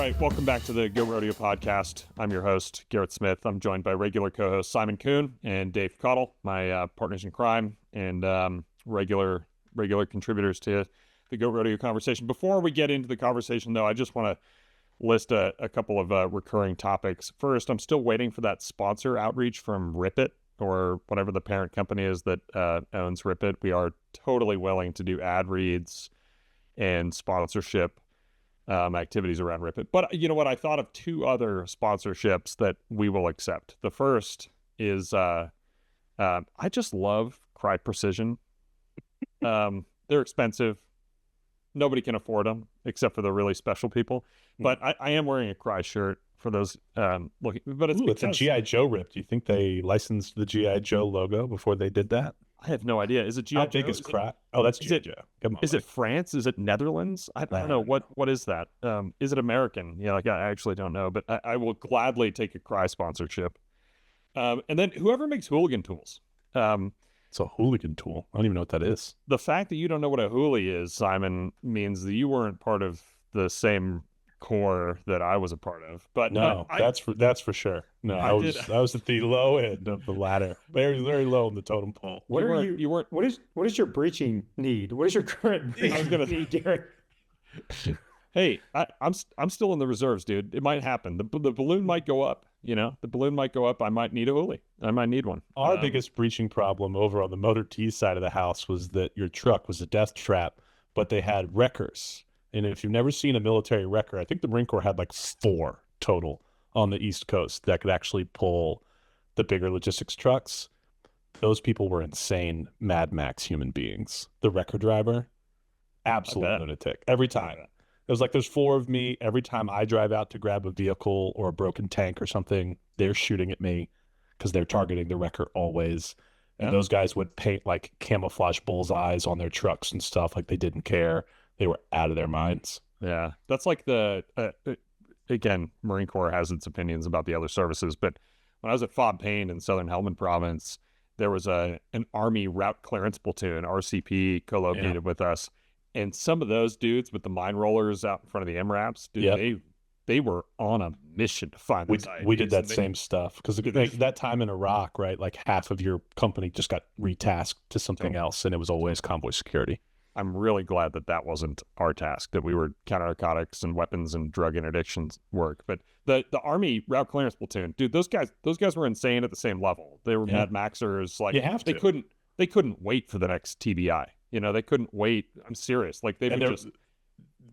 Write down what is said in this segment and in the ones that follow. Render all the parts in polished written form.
right, welcome back to the Go Rodeo podcast. I'm your host, Garrett Smith. I'm joined by regular co-hosts Simon Kuhn and Dave Cottle, my partners in crime and regular contributors to the Go Rodeo conversation. Before we get into the conversation, though, I just want to list a couple of recurring topics. First, I'm still waiting for that sponsor outreach from Rip It, or whatever the parent company is that owns Rip It. We are totally willing to do ad reads and sponsorship activities around Rip It. But you know what? I thought of two other sponsorships that we will accept. The first is I just love Cry Precision. They're expensive. Nobody can afford them except for the really special people. But I am wearing a Cry shirt for those looking. But it's a G.I. Joe rip. Do you think they licensed the G.I. Joe logo before they did that? I have no idea. Is it G.I. How big is Cry? Oh, that's G.I. Joe. Come on. Is it France? Is it Netherlands? I don't know. What is that? Is it American? Yeah, like I actually don't know. But I will gladly take a Cry sponsorship. And then whoever makes hooligan tools. It's a hooligan tool. I don't even know what that is. The fact that you don't know what a hoolie is, Simon, means that you weren't part of the same core that I was a part of. But no, that's for sure. No, I was at the low end of the ladder, very low on the totem pole. What is your breaching need? What is your current breaching need, Garrett? Hey, I'm still in the reserves, dude. It might happen. The balloon might go up. You know, the balloon might go up. I might need a hoolie. I might need one. Our biggest breaching problem over on the Motor T side of the house was that your truck was a death trap, but they had wreckers. And if you've never seen a military wrecker, I think the Marine Corps had like 4 total on the East Coast that could actually pull the bigger logistics trucks. Those people were insane Mad Max human beings. The wrecker driver, absolute lunatic. Every time. It was like there's 4 of me. Every time I drive out to grab a vehicle or a broken tank or something, they're shooting at me because they're targeting the wrecker always. And those guys would paint like camouflage bullseyes on their trucks and stuff like they didn't care. They were out of their minds. Yeah, that's like again, Marine Corps has its opinions about the other services, but when I was at Fob Payne in Southern Helmand Province, there was an Army route clearance platoon, RCP, co-located with us. And some of those dudes with the mine rollers out in front of the MRAPs, dude, they were on a mission to find those IEDs. We did that same stuff because that time in Iraq, right, like half of your company just got retasked to something else, and it was always convoy security. I'm really glad that wasn't our task, that we were counter-narcotics and weapons and drug interdictions work. But the Army route clearance platoon, dude, those guys were insane at the same level. They were Mad Maxers. Like, they couldn't wait for the next TBI. You know, they couldn't wait. I'm serious. Like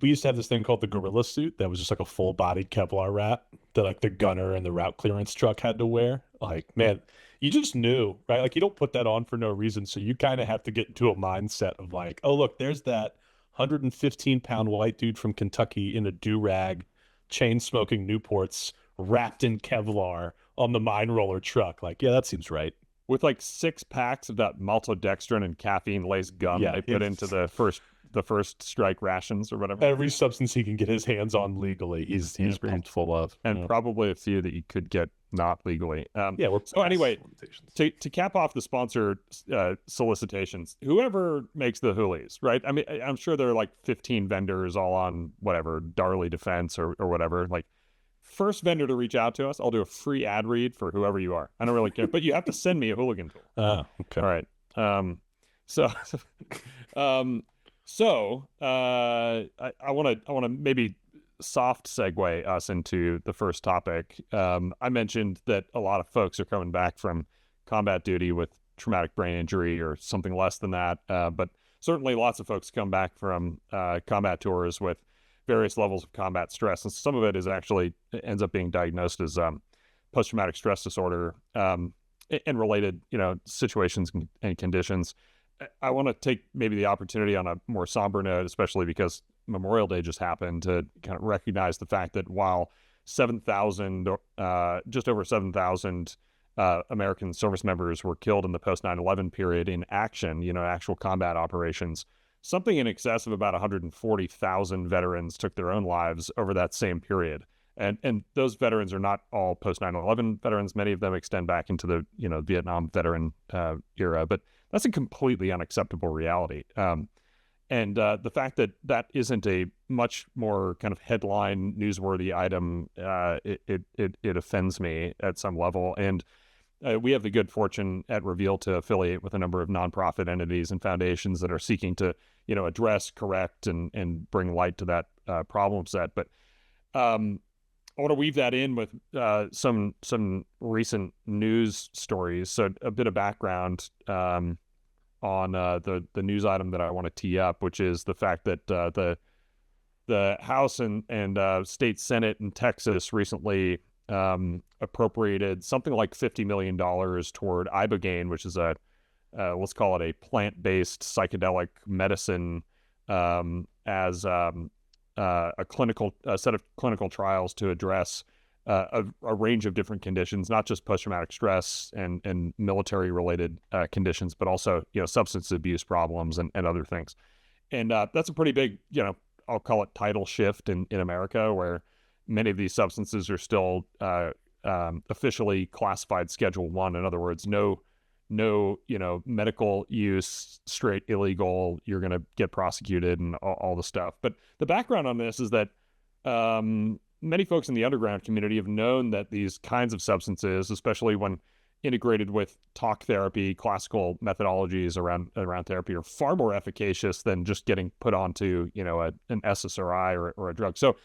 we used to have this thing called the gorilla suit that was just like a full-bodied Kevlar wrap that like the gunner and the route clearance truck had to wear. Like, man, you just knew, right? Like, you don't put that on for no reason. So you kind of have to get into a mindset of like, oh, look, there's that 115-pound white dude from Kentucky in a do-rag, chain-smoking Newports wrapped in Kevlar on the mine roller truck. Like, yeah, that seems right. With like 6 packs of that maltodextrin and caffeine-laced gum they put into the first strike rations or whatever. Every substance he can get his hands on legally, he's pumped full of. And probably a few that you could get not legally. So anyway, to cap off the sponsor solicitations, whoever makes the hoolies, right? I mean, I'm sure there are like 15 vendors all on whatever, Darley Defense or whatever. Like, first vendor to reach out to us, I'll do a free ad read for whoever you are. I don't really care, but you have to send me a hooligan tool. Oh, okay. All right. I want to maybe soft segue us into the first topic. I mentioned that a lot of folks are coming back from combat duty with traumatic brain injury or something less than that. But certainly lots of folks come back from combat tours with various levels of combat stress. And some of it ends up being diagnosed as post-traumatic stress disorder and related, situations and conditions. I want to take maybe the opportunity on a more somber note, especially because Memorial Day just happened, to kind of recognize the fact that while 7,000, just over 7,000 American service members were killed in the post 9/11 period in action, actual combat operations, something in excess of about 140,000 veterans took their own lives over that same period. And those veterans are not all post 9/11 veterans. Many of them extend back into the Vietnam veteran era, but that's a completely unacceptable reality. And the fact that that isn't a much more kind of headline newsworthy item, it offends me at some level. And we have the good fortune at Reveal to affiliate with a number of nonprofit entities and foundations that are seeking to, address, correct, and bring light to that problem set. But I want to weave that in with some recent news stories. So a bit of background on the news item that I want to tee up, which is the fact that the House and State Senate in Texas recently appropriated something like $50 million toward Ibogaine, which is let's call it a plant-based psychedelic medicine, as a set of clinical trials to address a range of different conditions, not just post-traumatic stress and military-related conditions, but also substance abuse problems and other things. And that's a pretty big, I'll call it tidal shift in America, where many of these substances are still officially classified Schedule 1. In other words, no medical use, straight illegal, you're going to get prosecuted and all the stuff. But the background on this is that many folks in the underground community have known that these kinds of substances, especially when integrated with talk therapy, classical methodologies around therapy, are far more efficacious than just getting put onto, an SSRI or a drug. So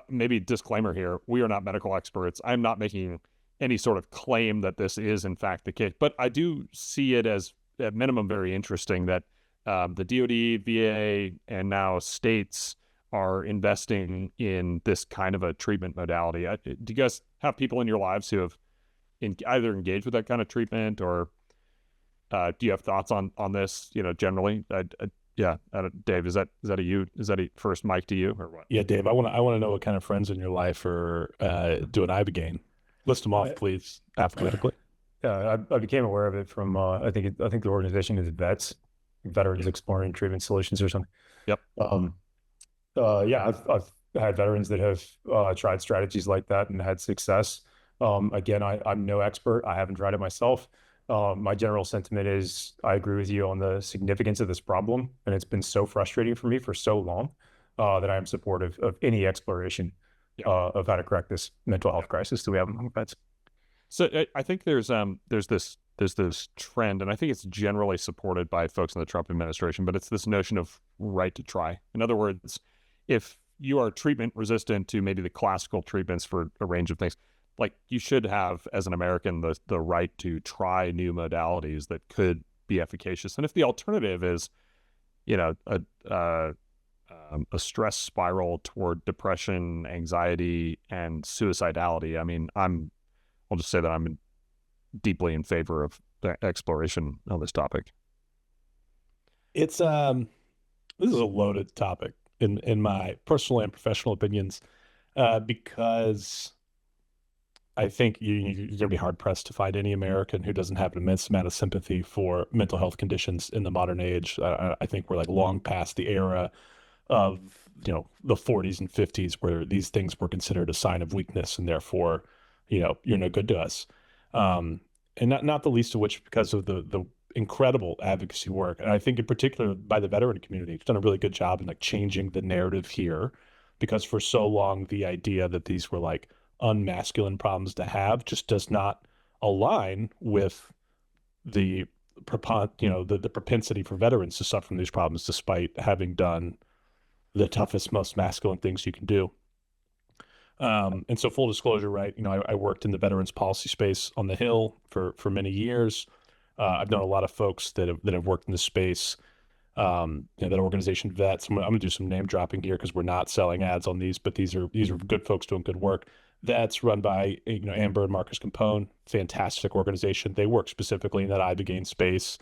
maybe disclaimer here, we are not medical experts. I'm not making any sort of claim that this is in fact the case, but I do see it as at minimum very interesting that the DoD, VA, and now states are investing in this kind of a treatment modality. Do you guys have people in your lives who have either engaged with that kind of treatment, or do you have thoughts on this? Generally, Dave, is that a first mic to you or what? Yeah, Dave, I want to know what kind of friends in your life are doing Ibogaine. List them off, please, alphabetically. I became aware of it from I think the organization is Veterans Exploring Treatment Solutions or something. Yep. I've had veterans that have tried strategies like that and had success. Again, I'm no expert. I haven't tried it myself. My general sentiment is I agree with you on the significance of this problem, and it's been so frustrating for me for so long that I am supportive of any exploration of how to correct this mental health crisis that we have among vets. So I think there's this trend, and I think it's generally supported by folks in the Trump administration, but it's this notion of right to try. In other words, if you are treatment resistant to maybe the classical treatments for a range of things, like you should have, as an American, the right to try new modalities that could be efficacious. And if the alternative is, a stress spiral toward depression, anxiety, and suicidality, I mean, I'll just say that I'm deeply in favor of the exploration on this topic. It's this is a loaded topic in my personal and professional opinions, because I think you're going to be hard pressed to find any American who doesn't have an immense amount of sympathy for mental health conditions in the modern age. I think we're like long past the era of the 40s and 50s where these things were considered a sign of weakness and therefore you're no good to us, and not the least of which because of the incredible advocacy work, and I think in particular by the veteran community. It's done a really good job in like changing the narrative here, because for so long the idea that these were like unmasculine problems to have just does not align with the propensity for veterans to suffer from these problems despite having done the toughest, most masculine things you can do. And so full disclosure, right, I worked in the veterans policy space on the Hill for many years. I've known a lot of folks that have worked in this space, that organization vets. I'm going to do some name dropping here because we're not selling ads on these, but these are good folks doing good work. That's run by Amber and Marcus Capone, fantastic organization. They work specifically in that Ibogaine space.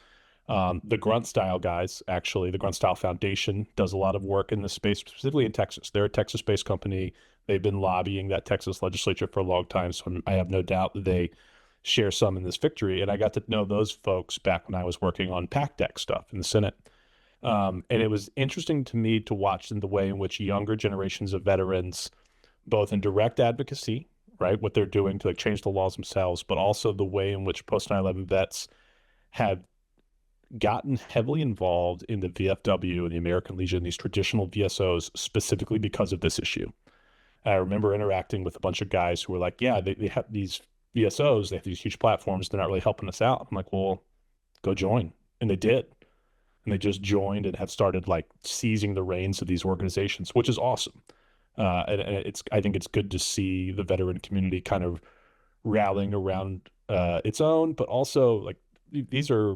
The Grunt Style guys, actually, the Grunt Style Foundation does a lot of work in this space, specifically in Texas. They're a Texas-based company. They've been lobbying that Texas legislature for a long time, so I have no doubt that they share some in this victory. And I got to know those folks back when I was working on PAC deck stuff in the Senate. And it was interesting to me to watch in the way in which younger generations of veterans, both in direct advocacy, right, what they're doing to like change the laws themselves, but also the way in which post 9/11 vets have gotten heavily involved in the VFW and the American Legion, these traditional VSOs, specifically because of this issue. I remember interacting with a bunch of guys who were like, yeah, they have these VSOs, they have these huge platforms, they're not really helping us out. I'm like, well, go join. And they did. And they just joined and have started like seizing the reins of these organizations, which is awesome. And I think it's good to see the veteran community kind of rallying around its own, but also like these are,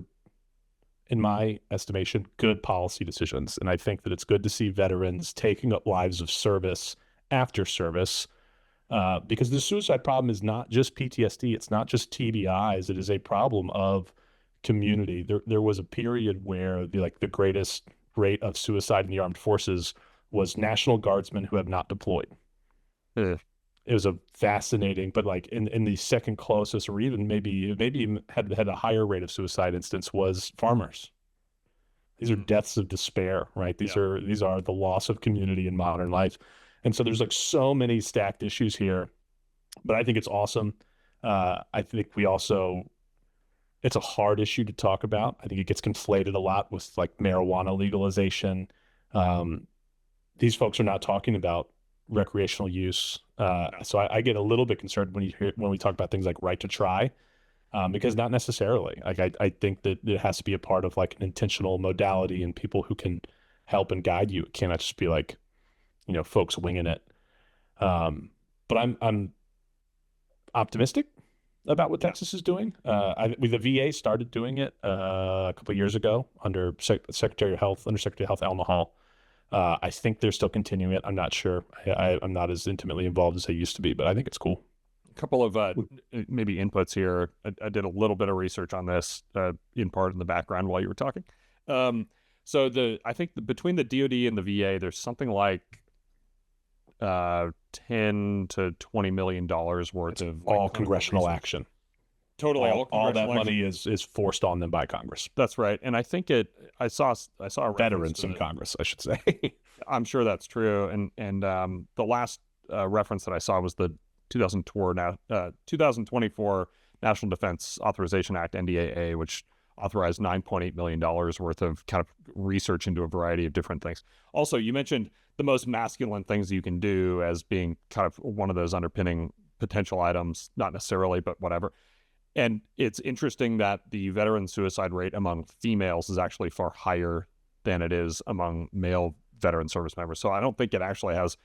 in my estimation, good policy decisions. And I think that it's good to see veterans taking up lives of service after service, because the suicide problem is not just PTSD. It's not just TBIs. It is a problem of community. There was a period where the greatest rate of suicide in the armed forces was National Guardsmen who have not deployed. Ugh. It was a fascinating, but like in the second closest, or even maybe even had a higher rate of suicide instance was farmers. These are deaths of despair, right? These are the loss of community in modern life. And so there's like so many stacked issues here, but I think it's awesome. I think it's a hard issue to talk about. I think it gets conflated a lot with like marijuana legalization. These folks are not talking about recreational use. So I get a little bit concerned when we talk about things like right to try, because not necessarily. Like I think that it has to be a part of like an intentional modality and people who can help and guide you. It cannot just be like, folks winging it. But I'm optimistic about what Texas is doing. The VA started doing it a couple of years ago under Secretary of Health Alma Hall. I think they're still continuing it. I'm not sure. I'm not as intimately involved as I used to be, but I think it's cool. A couple of maybe inputs here. I did a little bit of research on this in part in the background while you were talking. So I think between the DoD and the VA, there's something like $10 to $20 million worth of all congressional action. Totally, all that money is forced on them by Congress. That's right, and I think I saw veterans in Congress, I should say. I'm sure that's true, and the last reference that I saw was the 2024 National Defense Authorization Act (NDAA), which authorized $9.8 million worth of kind of research into a variety of different things. Also, you mentioned the most masculine things you can do as being kind of one of those underpinning potential items, not necessarily, but whatever. And it's interesting that the veteran suicide rate among females is actually far higher than it is among male veteran service members. So I don't think it actually has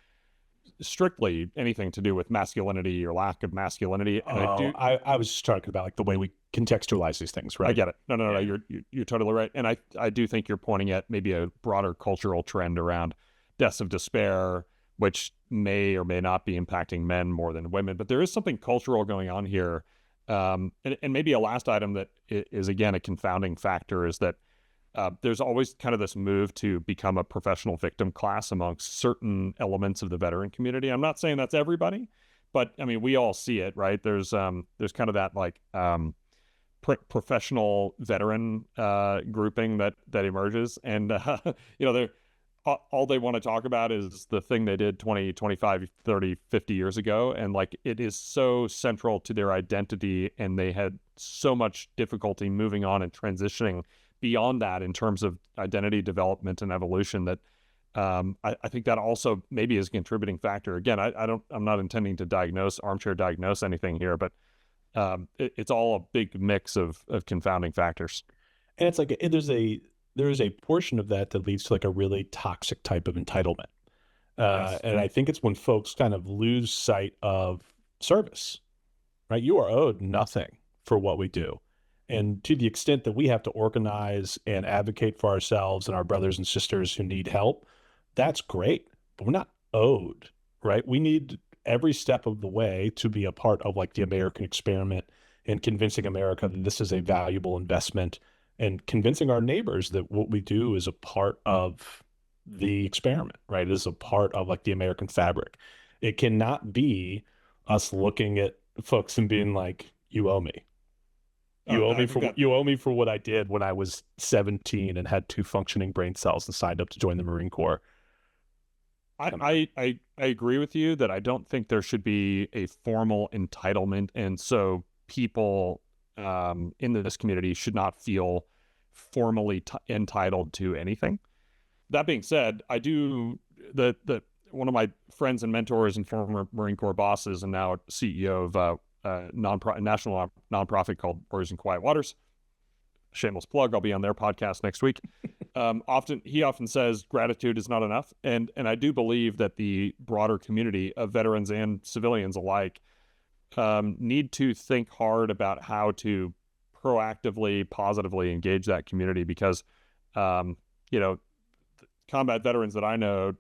strictly anything to do with masculinity or lack of masculinity. And I was just talking about like the way we contextualize these things, right? I get it. No, you're totally right. And I do think you're pointing at maybe a broader cultural trend around deaths of despair, which may or may not be impacting men more than women. But there is something cultural going on here. And maybe a last item that is, again, a confounding factor is that there's always kind of this move to become a professional victim class amongst certain elements of the veteran community. I'm not saying that's everybody, but I mean, we all see it, right? There's kind of that like professional veteran grouping that emerges, and they're all they want to talk about is the thing they did 20, 25, 30, 50 years ago. And like, it is so central to their identity, and they had so much difficulty moving on and transitioning beyond that in terms of identity development and evolution that I think that also maybe is a contributing factor. Again, I'm not intending to armchair diagnose anything here, but it's all a big mix of confounding factors. And it's like, there is a portion of that leads to like a really toxic type of entitlement. Yes. And I think it's when folks kind of lose sight of service, right? You are owed nothing for what we do. And to the extent that we have to organize and advocate for ourselves and our brothers and sisters who need help, that's great, but we're not owed, right? We need every step of the way to be a part of like the American experiment and convincing America that this is a valuable investment, and convincing our neighbors that what we do is a part of the experiment, right? It is a part of like the American fabric. It cannot be us looking at folks and being like, you owe me. You owe me for what I did when I was 17 and had 2 functioning brain cells and signed up to join the Marine Corps. I agree with you that I don't think there should be a formal entitlement, and so people in this community should not feel formally entitled to anything. That being said, I do one of my friends and mentors and former Marine Corps bosses and now CEO of a national nonprofit called Warriors in Quiet Waters. Shameless plug. I'll be on their podcast next week. He often says gratitude is not enough. And I do believe that the broader community of veterans and civilians alike need to think hard about how to proactively, positively engage that community because, combat veterans that I know,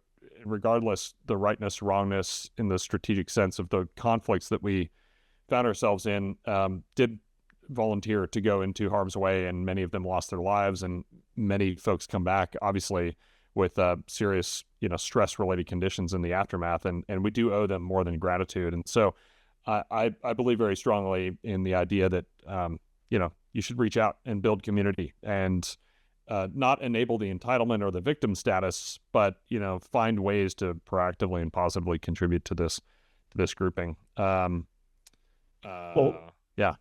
regardless the rightness, wrongness in the strategic sense of the conflicts that we found ourselves in, did volunteer to go into harm's way, and many of them lost their lives, and many folks come back, obviously, with serious, stress-related conditions in the aftermath, and we do owe them more than gratitude. And so I believe very strongly in the idea that, you should reach out and build community and not enable the entitlement or the victim status, but, find ways to proactively and positively contribute to this grouping. Yeah.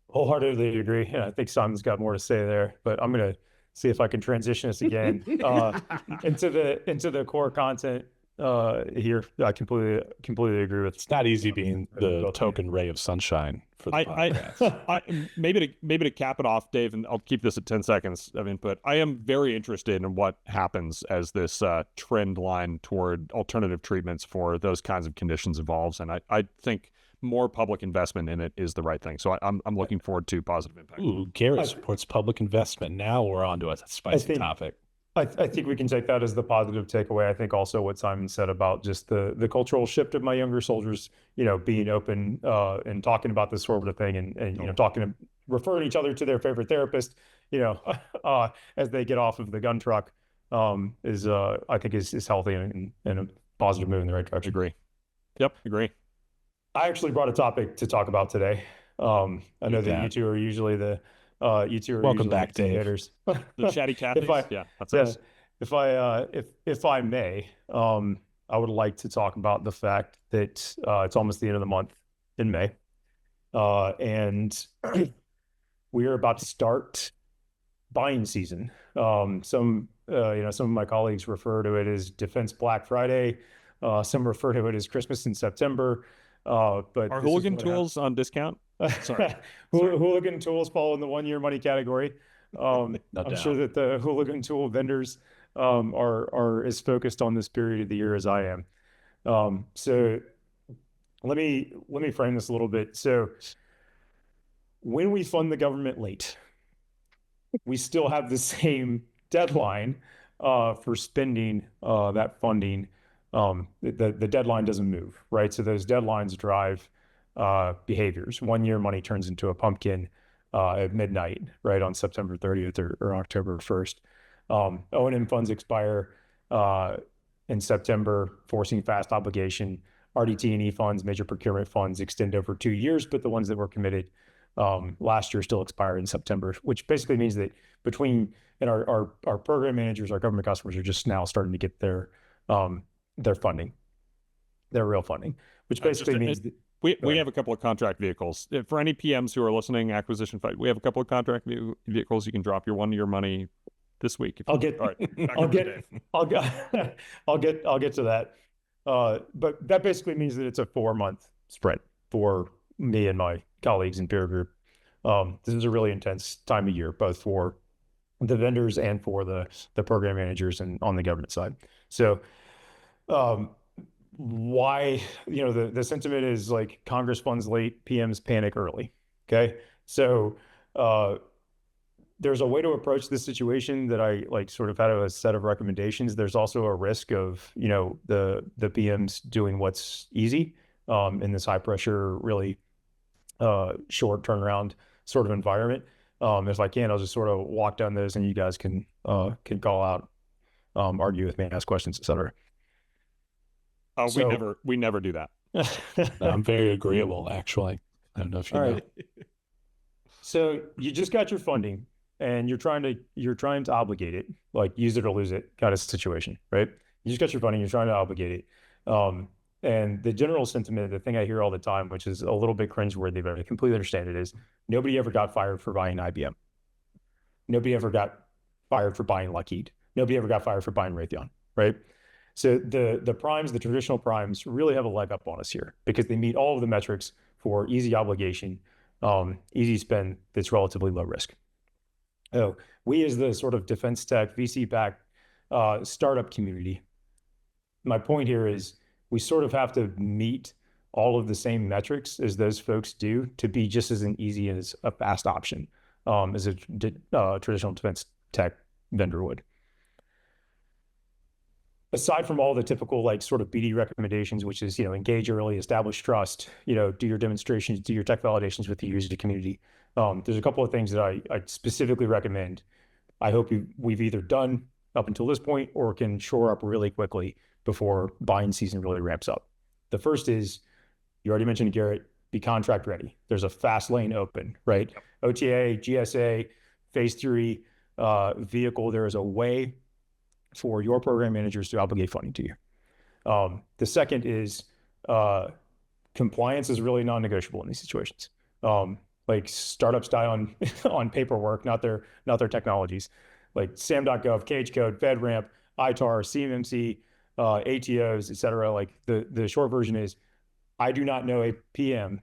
Wholeheartedly agree. And I think Simon's got more to say there, but I'm going to see if I can transition us again into the core content here. I completely agree with. It's not easy being the token ray of sunshine for the podcast. Maybe to cap it off, Dave, and I'll keep this at 10 seconds of input. I am very interested in what happens as this trend line toward alternative treatments for those kinds of conditions evolves, and I think more public investment in it is the right thing. So I'm looking forward to positive impact. Ooh, Garrett supports public investment. Now we're on to a spicy topic. I think we can take that as the positive takeaway. I think also what Simon said about just the cultural shift of my younger soldiers, being open and talking about this sort of thing and referring each other to their favorite therapist, as they get off of the gun truck, is I think is healthy and a positive move in the right direction. Agree. Yep, agree. I actually brought a topic to talk about today. I know that you two are usually welcome back, Dave. Hitters. The chatty Cathy's. That's us. If I may, I would like to talk about the fact that it's almost the end of the month in May, and we are about to start buying season. Some of my colleagues refer to it as Defense Black Friday. Some refer to it as Christmas in September. But are hooligan tools on discount? Sorry. Hooligan tools fall in the 1 year money category. I'm sure that the hooligan tool vendors are as focused on this period of the year as I am. So let me frame this a little bit. So when we fund the government late, we still have the same deadline for spending that funding. The deadline doesn't move, right? So those deadlines drive behaviors. 1 year money turns into a pumpkin at midnight, right, on September 30th or October 1st. O&M funds expire in September, forcing fast obligation. RDT&E funds, major procurement funds, extend over 2 years, but the ones that were committed last year still expire in September, which basically means that our program managers, our government customers are just now starting to get their funding, their real funding, which basically means that we have a couple of contract vehicles. For any PMs who are listening, acquisition fight, we have a couple of contract vehicles. You can drop your 1 year money this week. I'll get to that. But that basically means that it's a 4 month spread for me and my colleagues and peer group. This is a really intense time of year, both for the vendors and for the program managers and on the government side. So, why, the sentiment is like Congress funds late, PMs panic early. Okay. So, there's a way to approach this situation that I sort of had a set of recommendations. There's also a risk of, the PMs doing what's easy, in this high pressure, really, short turnaround sort of environment. If I can, I'll just sort of walk down those and you guys can call out, argue with me, ask questions, etc. Oh, we never do that. I'm very agreeable, actually. I don't know if you know. Right. So you just got your funding and you're trying to obligate it, like use it or lose it kind of situation, right? You just got your funding, you're trying to obligate it. And the general sentiment, the thing I hear all the time, which is a little bit cringeworthy, but I completely understand it, is nobody ever got fired for buying IBM. Nobody ever got fired for buying Lockheed. Nobody ever got fired for buying Raytheon, right? So the primes, the traditional primes, really have a leg up on us here because they meet all of the metrics for easy obligation, easy spend that's relatively low risk. Oh, we as the sort of defense tech VC-backed startup community, my point here is we sort of have to meet all of the same metrics as those folks do to be just as an easy as a fast option as a traditional defense tech vendor would. Aside from all the typical like sort of BD recommendations, which is, engage early, establish trust, do your demonstrations, do your tech validations with the user community. There's a couple of things that I specifically recommend. I hope we've either done up until this point or can shore up really quickly before buying season really ramps up. The first is, you already mentioned, Garrett, be contract ready. There's a fast lane open, right? Yep. OTA, GSA, phase 3 vehicle, there is a way for your program managers to obligate funding to you. The second is compliance is really non-negotiable in these situations. Like startups die on paperwork, not their technologies. Like SAM.gov, Cage Code, FedRAMP, ITAR, CMMC, ATOs, et cetera. Like the short version is, I do not know a PM,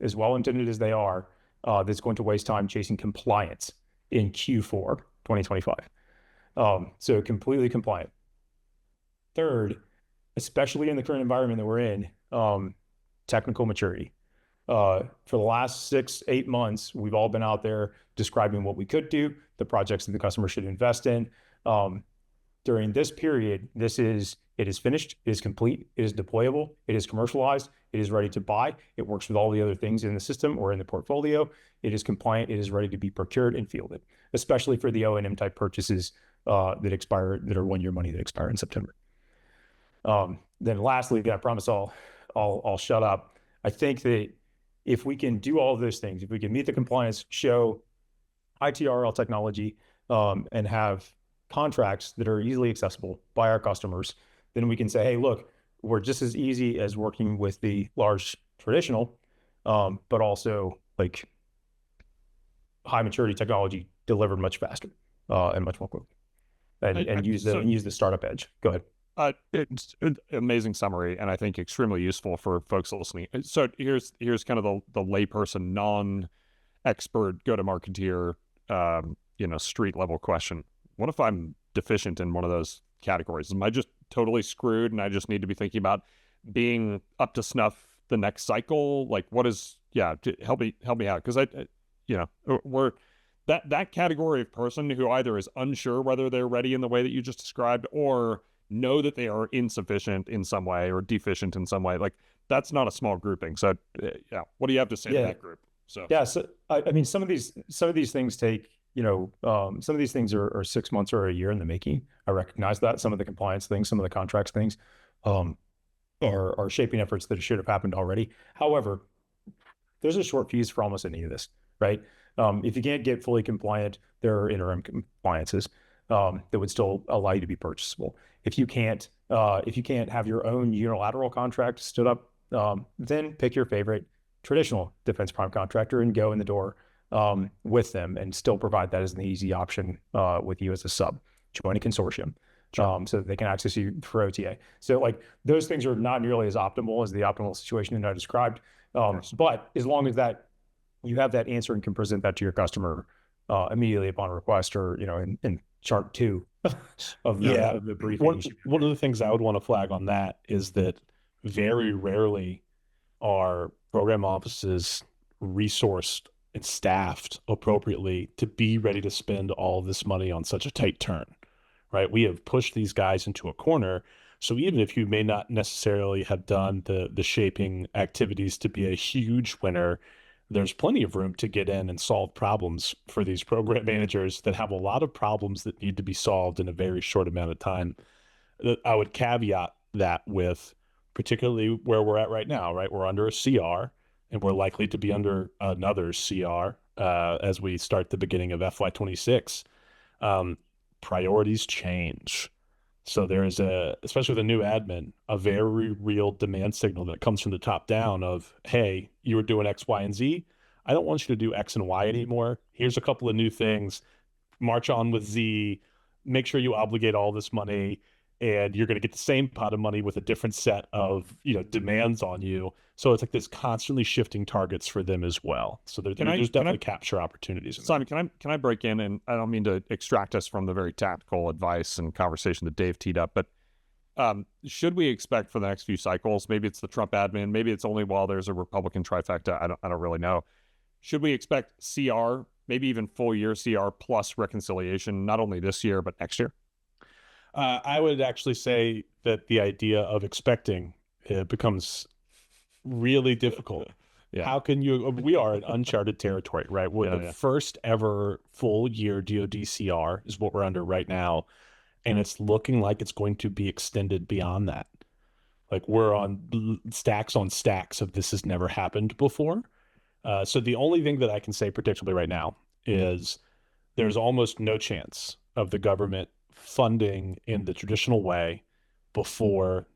as well intended as they are, that's going to waste time chasing compliance in Q4 2025. So completely compliant. Third, especially in the current environment that we're in, technical maturity. For the last 6-8 months, we've all been out there describing what we could do, the projects that the customer should invest in. During this period, it is finished, it is complete, it is deployable, it is commercialized, it is ready to buy. It works with all the other things in the system or in the portfolio. It is compliant, it is ready to be procured and fielded, especially for the O&M type purchases that are 1-year money that expire in September. Then lastly, I promise I'll shut up. I think that if we can do all of those things, if we can meet the compliance, show ITRL technology, and have contracts that are easily accessible by our customers, then we can say, hey, look, we're just as easy as working with the large traditional, but also like high maturity technology delivered much faster and much more quickly, and use the startup edge. Go ahead. It's an amazing summary, and I think extremely useful for folks listening. So here's kind of the layperson, non-expert go-to-marketeer, street level question. What if I'm deficient in one of those categories? Am I just totally screwed, and I just need to be thinking about being up to snuff the next cycle? Like, what is? Yeah, help me out, because we're that category of person who either is unsure whether they're ready in the way that you just described, or know that they are insufficient in some way or deficient in some way. Like, that's not a small grouping. So what do you have to say to that group? So I mean, some of these things take, some of these things are 6 months or a year in the making. I recognize that. Some of the compliance things, some of the contracts things are shaping efforts that should have happened already. However, there's a short fuse for almost any of this, right? If you can't get fully compliant, there are interim compliances that would still allow you to be purchasable. If you can't have your own unilateral contract stood up, then pick your favorite traditional defense prime contractor and go in the door with them, and still provide that as an easy option with you as a sub. Join a consortium, so that they can access you for OTA. So like those things are not nearly as optimal as the optimal situation that I described. But as long as that you have that answer and can present that to your customer immediately upon request, or in chart 2 of the briefing. One of the things I would want to flag on that is that very rarely are program offices resourced and staffed appropriately to be ready to spend all of this money on such a tight turn, right? We have pushed these guys into a corner. So even if you may not necessarily have done the shaping activities to be a huge winner, there's plenty of room to get in and solve problems for these program managers that have a lot of problems that need to be solved in a very short amount of time. I would caveat that with particularly where we're at right now, right? We're under a CR, and we're likely to be under another CR as we start the beginning of FY26. Priorities change. So there is especially with a new admin, a very real demand signal that comes from the top down of, hey, you were doing X, Y, and Z. I don't want you to do X and Y anymore. Here's a couple of new things. march on with Z, make sure you obligate all this money, and you're going to get the same pot of money with a different set of demands on you. So it's like this constantly shifting targets for them as well. So there's definitely capture opportunities. Simon, can I break in? And I don't mean to extract us from the very tactical advice and conversation that Dave teed up, but should we expect for the next few cycles, maybe it's the Trump admin, maybe it's only while there's a Republican trifecta, I don't really know. Should we expect CR, maybe even full year CR plus reconciliation, not only this year, but next year? I would actually say that the idea of expecting becomes really difficult. Yeah. How can you? We are in uncharted territory, right? We're the first ever full year DoD CR is what we're under right now, and it's looking like it's going to be extended beyond that. Like we're on stacks of this has never happened before. So the only thing that I can say predictably right now is there's almost no chance of the government funding in the traditional way before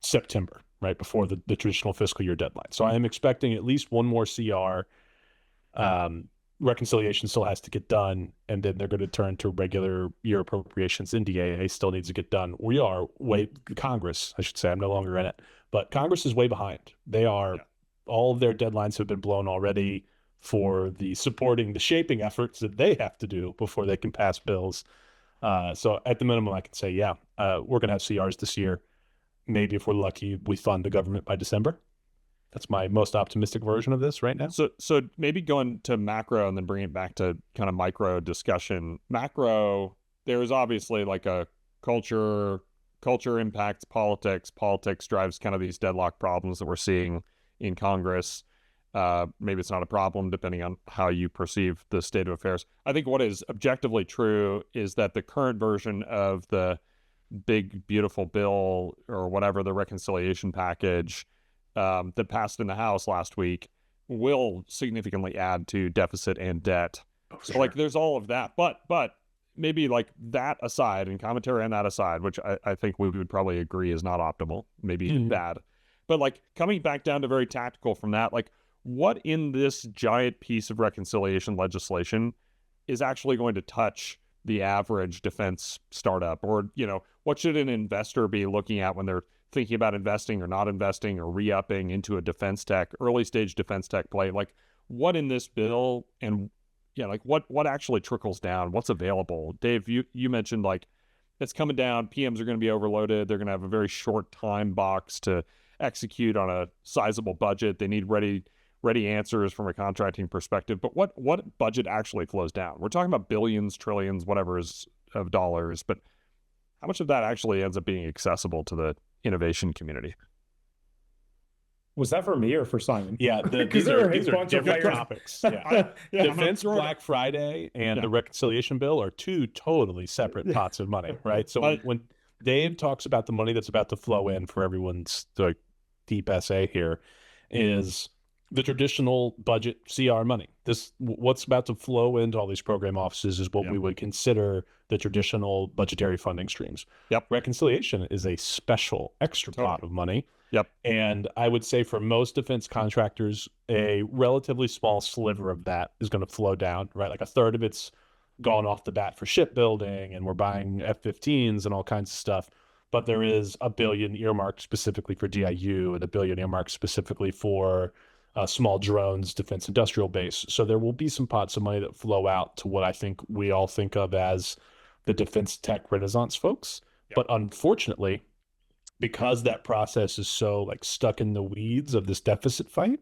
September, right? Before the traditional fiscal year deadline. So I am expecting at least one more CR. Reconciliation still has to get done, and then they're going to turn to regular year appropriations. NDAA still needs to get done. We are Congress, I should say, I'm no longer in it, but Congress is way behind. They are, all of their deadlines have been blown already for the shaping efforts that they have to do before they can pass bills. So at the minimum, I can say, we're going to have CRs this year. Maybe if we're lucky, we fund the government by December. That's my most optimistic version of this right now. So maybe going to macro and then bring it back to kind of micro discussion. Macro, there is obviously like a culture impacts politics. Politics drives kind of these deadlock problems that we're seeing in Congress. Maybe it's not a problem depending on how you perceive the state of affairs. I think what is objectively true is that the current version of the big, beautiful bill or whatever, the reconciliation package that passed in the House last week will significantly add to deficit and debt. So like there's all of that, but maybe like that aside and commentary on that aside, which I think we would probably agree is not optimal, maybe bad, but like coming back down to very tactical from that, like what in this giant piece of reconciliation legislation is actually going to touch the average defense startup? Or, what should an investor be looking at when they're thinking about investing or not investing or re-upping into a defense tech, early stage defense tech play? Like what in this bill and like what actually trickles down? What's available? Dave, you mentioned like it's coming down. PMs are going to be overloaded. They're going to have a very short time box to execute on a sizable budget. They need ready answers from a contracting perspective. But what budget actually flows down? We're talking about billions, trillions, whatever is of dollars, but how much of that actually ends up being accessible to the innovation community? Was that for me or for Simon? Yeah, these are different topics. Yeah. Defense Black Friday and the reconciliation bill are two totally separate pots of money, right? So when Dave talks about the money that's about to flow in for everyone's deep essay here, is the traditional budget CR money. What's about to flow into all these program offices is what we would consider the traditional budgetary funding streams. Reconciliation is a special extra pot of money. And I would say for most defense contractors, a relatively small sliver of that is going to flow down, right? Like a third of it's gone off the bat for shipbuilding, and we're buying F-15s and all kinds of stuff. But there is $1 billion earmarked specifically for DIU and $1 billion earmarked specifically for small drones, defense industrial base. So there will be some pots of money that flow out to what I think we all think of as the defense tech renaissance folks. But unfortunately, because that process is so stuck in the weeds of this deficit fight,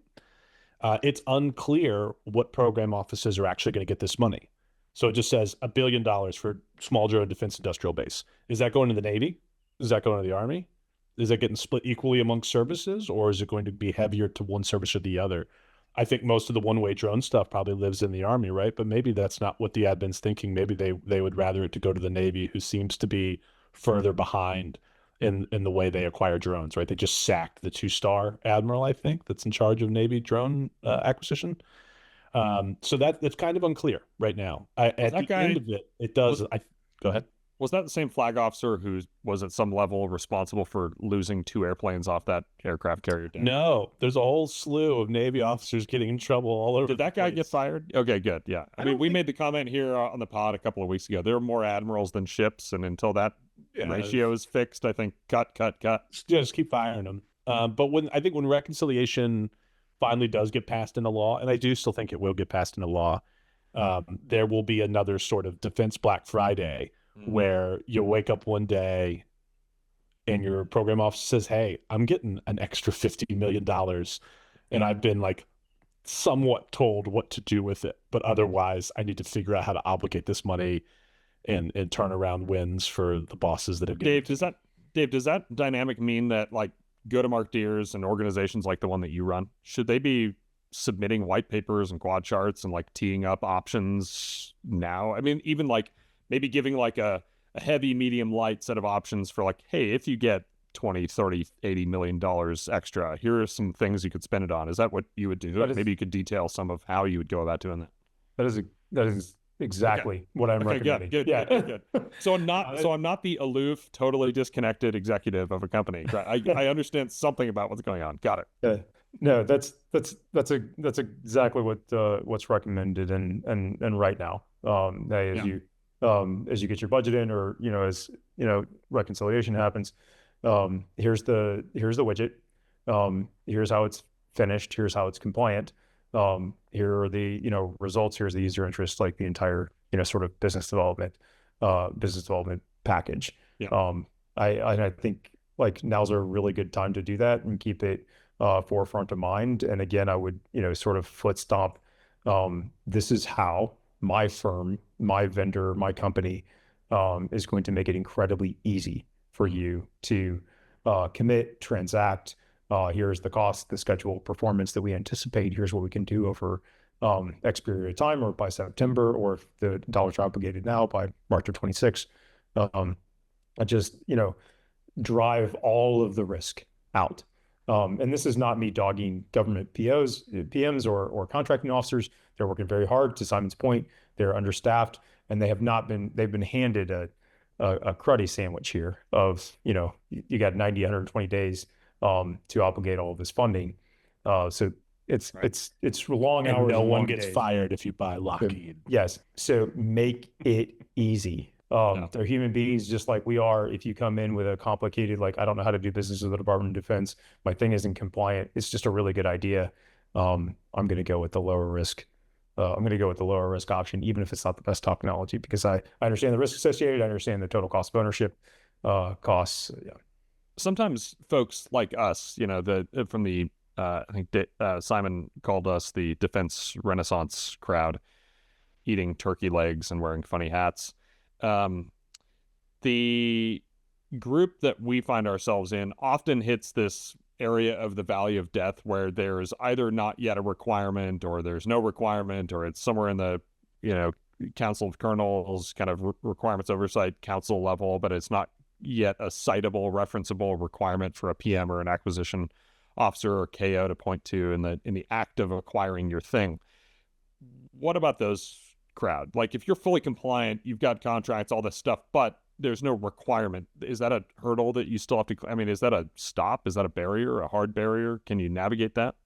it's unclear what program offices are actually going to get this money. So it just says $1 billion for small drone defense industrial base. Is that going to the Navy? Is that going to the Army? Is that getting split equally among services, or is it going to be heavier to one service or the other? I think most of the one-way drone stuff probably lives in the Army, right? But maybe that's not what the admin's thinking. Maybe they would rather it to go to the Navy, who seems to be further behind in the way they acquire drones, right? They just sacked the 2-star admiral, I think, that's in charge of Navy drone acquisition. So that's kind of unclear right now. At the end of it, it does. Go ahead. Was that the same flag officer who was at some level responsible for losing 2 airplanes off that aircraft carrier deck? No, there's a whole slew of Navy officers getting in trouble all over. Did that guy get fired? Okay, good. Yeah. I mean, we made the comment here on the pod a couple of weeks ago. There are more admirals than ships, and until that ratio is fixed, I think cut. Just keep firing them. But I think when reconciliation finally does get passed into law, and I do still think it will get passed into law, there will be another sort of defense Black Friday where you'll wake up one day and your program officer says, hey, I'm getting an extra $50 million. And I've been like somewhat told what to do with it. But otherwise, I need to figure out how to obligate this money and turn around wins for the bosses that have Dave, does that dynamic mean that like go-to-market deers and organizations like the one that you run, should they be submitting white papers and quad charts and like teeing up options now? I mean, even like maybe giving like a heavy, medium, light set of options for like, hey, if you get 20, 30, $80 million extra, here are some things you could spend it on. Is that what you would do? Maybe you could detail some of how you would go about doing that. That is exactly what I'm recommending. Good. So I'm not the aloof, totally disconnected executive of a company. I understand something about what's going on. Got it. No, that's exactly what's recommended and right now. As you get your budget in, or as reconciliation happens, here's the widget. Here's how it's finished. Here's how it's compliant. Here are the results. Here's the user interest, like the entire sort of business development package. I think like now's a really good time to do that and keep it forefront of mind. And again, I would sort of foot stomp. This is how my firm, my vendor, my company is going to make it incredibly easy for you to commit, transact. Here's the cost, the schedule, performance that we anticipate. Here's what we can do over X period of time, or by September, or if the dollars are obligated now, by March of 26. I just, drive all of the risk out. And this is not me dogging government PMs or contracting officers. They're working very hard. To Simon's point, they're understaffed, and they've been handed a cruddy sandwich here of, you got 90, 120 days to obligate all of this funding. So it's long hours. No one gets fired if you buy Lockheed. Yes. So make it easy. They're human beings just like we are. If you come in with a complicated, like, I don't know how to do business with the Department of Defense, my thing isn't compliant, it's just a really good idea. I'm going to go with the lower risk. I'm going to go with the lower risk option, even if it's not the best technology, because I understand the risk associated. I understand the total cost of ownership costs. Sometimes folks like us, I think Simon called us the defense renaissance crowd, eating turkey legs and wearing funny hats. The group that we find ourselves in often hits this area of the valley of death where there's either not yet a requirement, or there's no requirement, or it's somewhere in the, Council of Colonels kind of requirements oversight council level, but it's not yet a citable, referenceable requirement for a PM or an acquisition officer or KO to point to in the act of acquiring your thing. What about those crowd? Like, if you're fully compliant, you've got contracts, all this stuff, but there's no requirement. Is that a hurdle that you still have to, is that a stop? Is that a barrier, a hard barrier? Can you navigate that?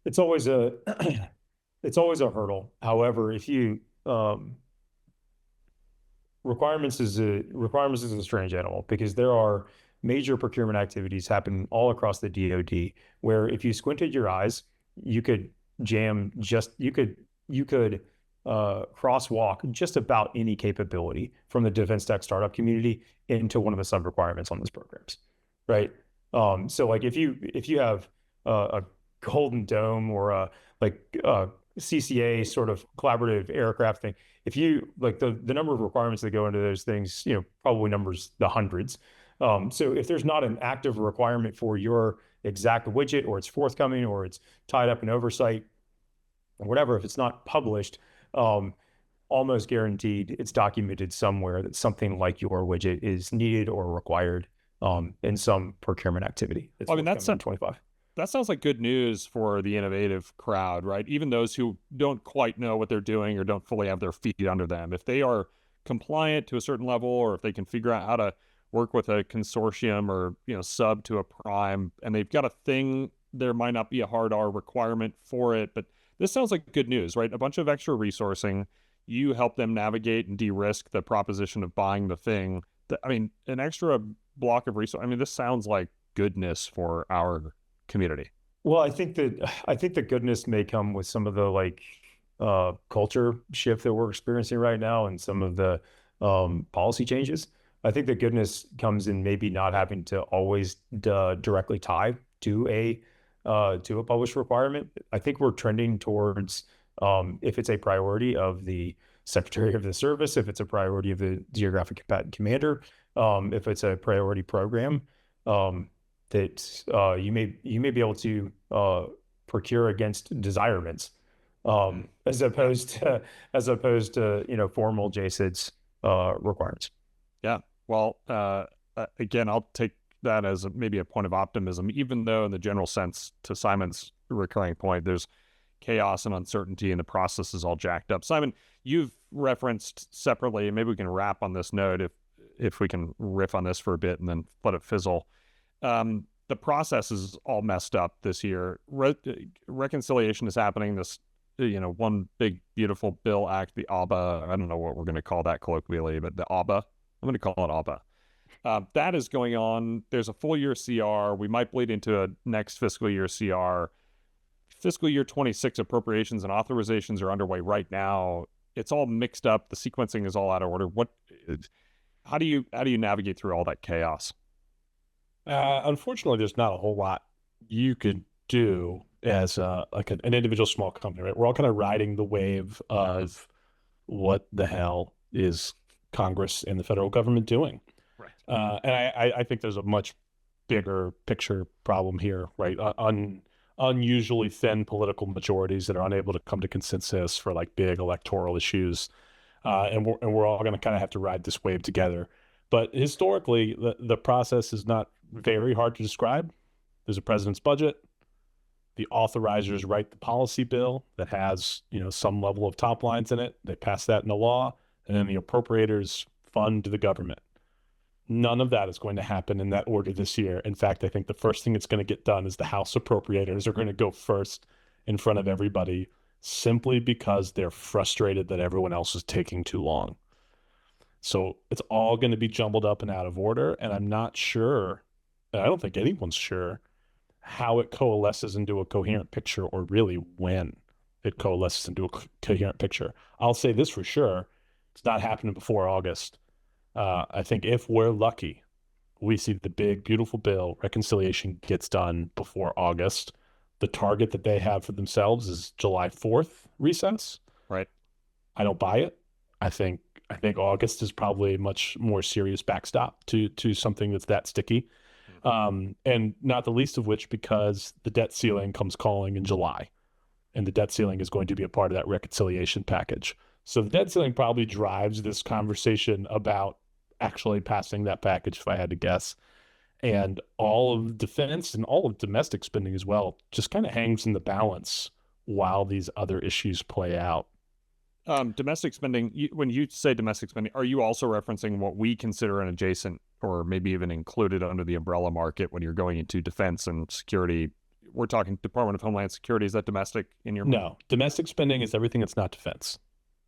It's always a hurdle. However, if you, requirements is a strange animal, because there are major procurement activities happen all across the DoD where if you squinted your eyes, you could crosswalk just about any capability from the defense tech startup community into one of the sub requirements on those programs, right? So like if you have a Golden Dome or a CCA sort of collaborative aircraft thing, if you like the number of requirements that go into those things, probably numbers the hundreds. So if there's not an active requirement for your exact widget, or it's forthcoming, or it's tied up in oversight, or whatever, if it's not published, almost guaranteed it's documented somewhere that something like your widget is needed or required in some procurement activity. That's 25. That sounds like good news for the innovative crowd, right? Even those who don't quite know what they're doing or don't fully have their feet under them. If they are compliant to a certain level, or if they can figure out how to work with a consortium or sub to a prime, and they've got a thing, there might not be a hard R requirement for it, but this sounds like good news, right? A bunch of extra resourcing. You help them navigate and de-risk the proposition of buying the thing. I mean, an extra block of resource. I mean, this sounds like goodness for our community. Well, I think the goodness may come with some of the culture shift that we're experiencing right now and some of the policy changes. I think the goodness comes in maybe not having to always directly tie to a published requirement. I think we're trending towards if it's a priority of the Secretary of the Service, if it's a priority of the Geographic Combatant Commander, if it's a priority program, that you may be able to procure against desirements, as opposed to formal JSID's requirements. Yeah. Well, again, I'll take that as maybe a point of optimism, even though in the general sense, to Simon's recurring point, there's chaos and uncertainty and the process is all jacked up. Simon, you've referenced separately, and maybe we can wrap on this note if we can riff on this for a bit and then let it fizzle. The process is all messed up this year. Reconciliation is happening. This, one big, beautiful bill act, the ABA, I don't know what we're going to call that colloquially, but the ABA, I'm going to call it ABA. That is going on. There's a full year CR. We might bleed into a next fiscal year CR. Fiscal year 26 appropriations and authorizations are underway right now. It's all mixed up. The sequencing is all out of order. How do you navigate through all that chaos? Unfortunately, there's not a whole lot you could do as an individual small company, right? We're all kind of riding the wave of what the hell is Congress and the federal government doing? Right. And I think there's a much bigger picture problem here, right? Unusually thin political majorities that are unable to come to consensus for big electoral issues. And we're all going to kind of have to ride this wave together. But historically, the process is not very hard to describe. There's a president's budget. The authorizers write the policy bill that has, some level of top lines in it. They pass that into law, and then the appropriators fund the government. None of that is going to happen in that order this year. In fact, I think the first thing that's going to get done is the House appropriators are going to go first in front of everybody simply because they're frustrated that everyone else is taking too long. So it's all going to be jumbled up and out of order. And I'm not sure, I don't think anyone's sure, how it coalesces into a coherent picture, or really when it coalesces into a coherent picture. I'll say this for sure. It's not happening before August. I think if we're lucky, we see the big, beautiful bill, reconciliation, gets done before August. The target that they have for themselves is July 4th recess. Right. I don't buy it. I think August is probably a much more serious backstop to something that's that sticky. And not the least of which because the debt ceiling comes calling in July. And the debt ceiling is going to be a part of that reconciliation package. So the debt ceiling probably drives this conversation about actually passing that package, if I had to guess. And all of defense and all of domestic spending as well just kind of hangs in the balance while these other issues play out. Domestic spending, when you say domestic spending, are you also referencing what we consider an adjacent or maybe even included under the umbrella market when you're going into defense and security? We're talking Department of Homeland Security. Is that domestic in your mind? No, domestic spending is everything that's not defense.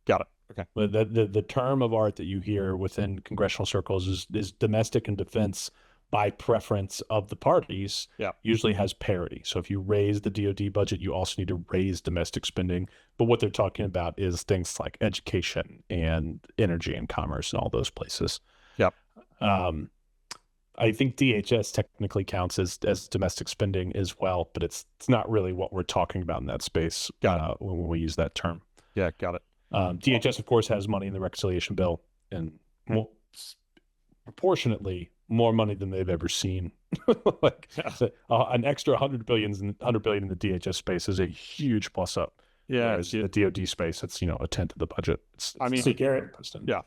Got it. Okay. The term of art that you hear within congressional circles is domestic and defense by preference of the parties. Yeah. Usually has parity. So if you raise the DoD budget, you also need to raise domestic spending. But what they're talking about is things like education and energy and commerce and all those places. Yep. I think DHS technically counts as domestic spending as well, but it's not really what we're talking about in that space when we use that term. Yeah, got it. DHS, of course, has money in the reconciliation bill, and proportionately more money than they've ever seen. An extra $100 billion in the DHS space is a huge plus up. Yeah, the DoD space, that's a tenth of the budget. So Garrett, yeah.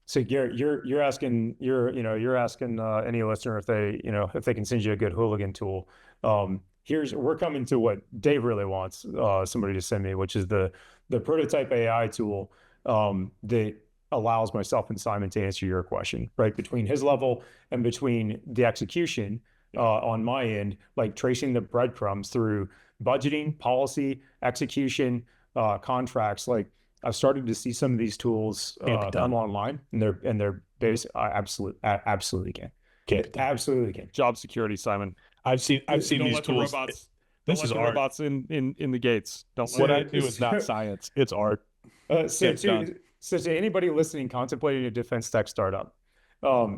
So Garrett, you're asking any listener if they can send you a good hooligan tool. We're coming to what Dave really wants somebody to send me, which is the prototype AI tool that allows myself and Simon to answer your question, right? Between his level and between the execution on my end, like tracing the breadcrumbs through budgeting, policy, execution, contracts. Like I've started to see some of these tools come online, and they're basic. I absolutely can. Absolutely can. Job security, Simon. I've seen Don't these let tools. The robots, This is art. robots in the gates. Don't What let I do is not science. It's art. So to anybody listening, contemplating a defense tech startup,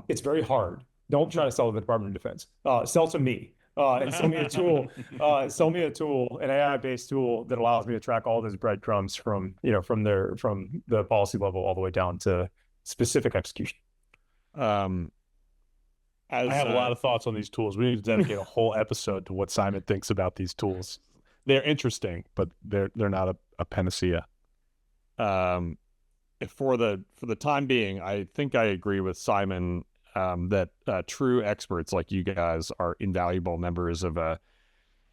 it's very hard. Don't try to sell to the Department of Defense. Sell to me. And sell me a tool. Sell me a tool, an AI-based tool that allows me to track all those breadcrumbs from the policy level all the way down to specific execution. I have a lot of thoughts on these tools. We need to dedicate a whole episode to what Simon thinks about these tools. They're interesting, but they're not a panacea. For the time being, I think I agree with Simon that true experts like you guys are invaluable members of an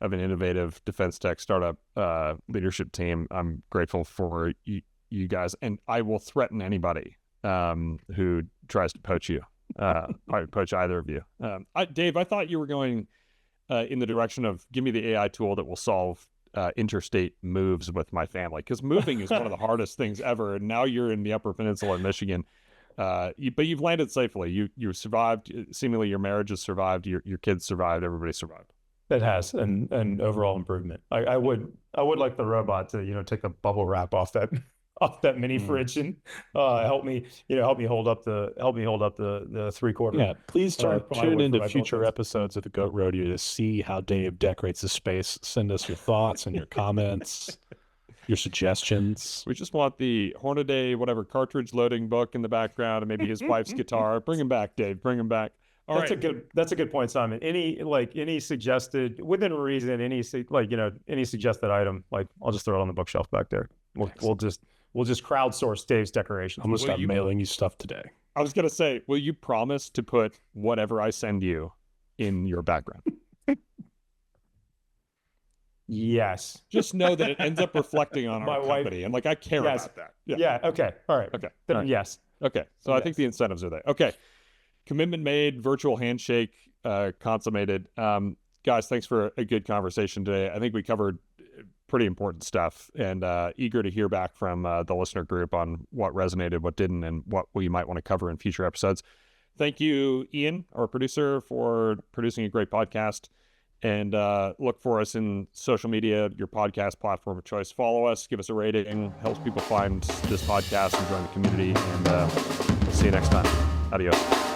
innovative defense tech startup leadership team. I'm grateful for you guys, and I will threaten anybody who tries to poach you. I poach either of you. Dave, I thought you were going in the direction of give me the AI tool that will solve interstate moves with my family, because moving is one of the hardest things ever. And now you're in the Upper Peninsula in Michigan, but you've landed safely. You survived. Seemingly, your marriage has survived. Your kids survived. Everybody survived. It has, and overall improvement. I would like the robot to take a bubble wrap off that mini fridge and help me hold up the 3/4. Yeah, please tune into future episodes of the Goat Rodeo to see how Dave decorates the space. Send us your thoughts and your comments, your suggestions. We just want the Hornaday whatever cartridge loading book in the background, and maybe his wife's guitar. Bring him back, Dave. Bring him back. That's a good point, Simon. Any suggested, within reason, any suggested item, like I'll just throw it on the bookshelf back there. We'll just crowdsource Dave's decorations. I'm gonna start mailing you stuff today. I was gonna say, will you promise to put whatever I send you in your background? Yes. Just know that it ends up reflecting on our company, and I care about that. Yeah. Okay. All right. Okay. Then, yes. Okay. So I think the incentives are there. Okay. Commitment made, virtual handshake consummated. Guys, thanks for a good conversation today. I think we covered pretty important stuff, and eager to hear back from the listener group on what resonated, what didn't, and what we might want to cover in future episodes. Thank you, Ian, our producer, for producing a great podcast. And look for us in social media, your podcast platform of choice. Follow us, give us a rating, helps people find this podcast and join the community. And we'll see you next time. Adios.